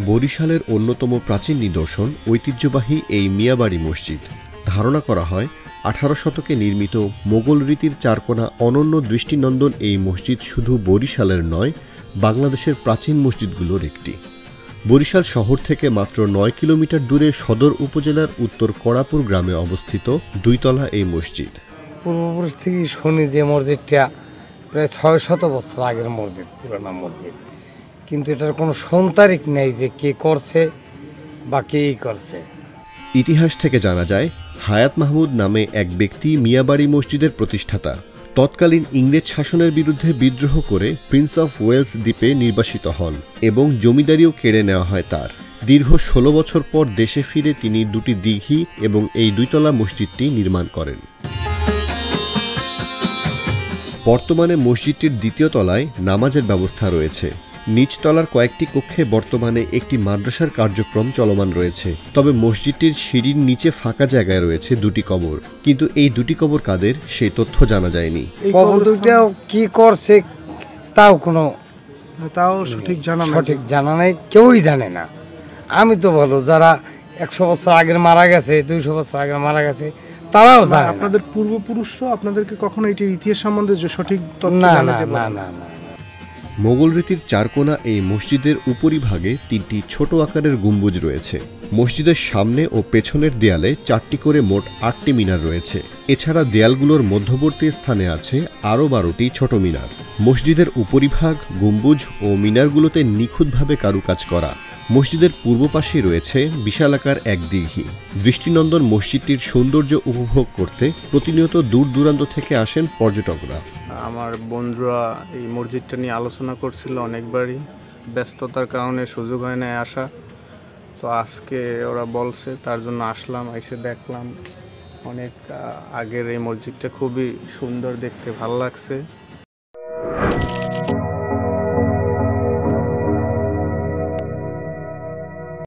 বরিশালের অন্যতম প্রাচীন নিদর্শন ঐতিহ্যবাহী এই মিয়াবাড়ি মসজিদ। ধারণা করা হয় 18 শতকে নির্মিত মোগল রীতির চারকোনা অনন্য দৃষ্টিনন্দন এই মসজিদ শুধু বরিশালের নয়, বাংলাদেশের প্রাচীন মসজিদগুলোর একটি। বরিশাল শহর থেকে মাত্র 9 কিলোমিটার দূরে সদর উপজেলার উত্তর কড়াপুর গ্রামে অবস্থিত দুইতলা এই মসজিদ। পূর্বপুরুষ থেকে শুনি যে মসজিদটা প্রায় 600 বছর আগের মসজিদ, পুরানো মসজিদ, কিন্তু এটার কোনো সন্তারিক নেই যে কে করছে বা কেই করছে। ইতিহাস থেকে জানা যায়, হায়াত মাহমুদ নামে এক ব্যক্তি মিয়াবাড়ি মসজিদের প্রতিষ্ঠাতা। তৎকালীন ইংরেজ শাসনের বিরুদ্ধে বিদ্রোহ করে প্রিন্স অফ ওয়েলস দ্বীপে নির্বাসিত হন এবং জমিদারিও কেড়ে নেওয়া হয় তার। দীর্ঘ 16 বছর পর দেশে ফিরে তিনি দুটি দিঘি এবং এই দুইতলা মসজিদটি নির্মাণ করেন। বর্তমানে মসজিদটির দ্বিতীয় তলায় নামাজের ব্যবস্থা রয়েছে। নিচতলার কয়েকটি কক্ষে বর্তমানে একটি মাদ্রাসার কার্যক্রম চলমান রয়েছে। তবে মসজিদটির সিঁড়ির নিচে ফাঁকা জায়গায় রয়েছে দুটি কবর, কিন্তু এই দুটি কবর কাদের সেই তথ্য জানা যায়নি। কবর দুইটাও কি করছে তাও সঠিক জানা নেই, কেউই জানে না। আমি তো বলো, যারা 100 বছর আগের মারা গেছে, 200 বছর আগে মারা গেছে, তারাও জানে। আপনাদের পূর্বপুরুষরা আপনাদেরকে কখনো এটির ইতিহাস সম্বন্ধে যে সঠিক তথ্য জানাতে পারেন না? মোগল রীতির চারকোনা এই মসজিদের উপরিভাগে 3টি ছোট আকারের গম্বুজ রয়েছে। মসজিদের সামনে ও পেছনের দেয়ালে 4টি করে মোট 8টি মিনার রয়েছে। এছাড়া দেয়ালগুলোর মধ্যবর্তী স্থানে আছে আরও 12টি ছোট মিনার। মসজিদের উপরিভাগ, গম্বুজ ও মিনারগুলোতে নিখুঁতভাবে কারুকাজ করা। মসজিদের পূর্ব পাশেই রয়েছে বিশালাকার এক দিঘি। দৃষ্টিনন্দন মসজিদটির সৌন্দর্য উপভোগ করতে প্রতিনিয়ত দূর দূরান্ত থেকে আসেন পর্যটকরা। আমার বন্ধুরা এই মসজিদটা নিয়ে আলোচনা করছিল অনেকবারই, ব্যস্ততার কারণে সুযোগ হয় না আসা। তো আজকে ওরা বলছে, তার জন্য আসলাম, এসে দেখলাম অনেক আগের এই মসজিদটা খুবই সুন্দর, দেখতে ভালো লাগছে।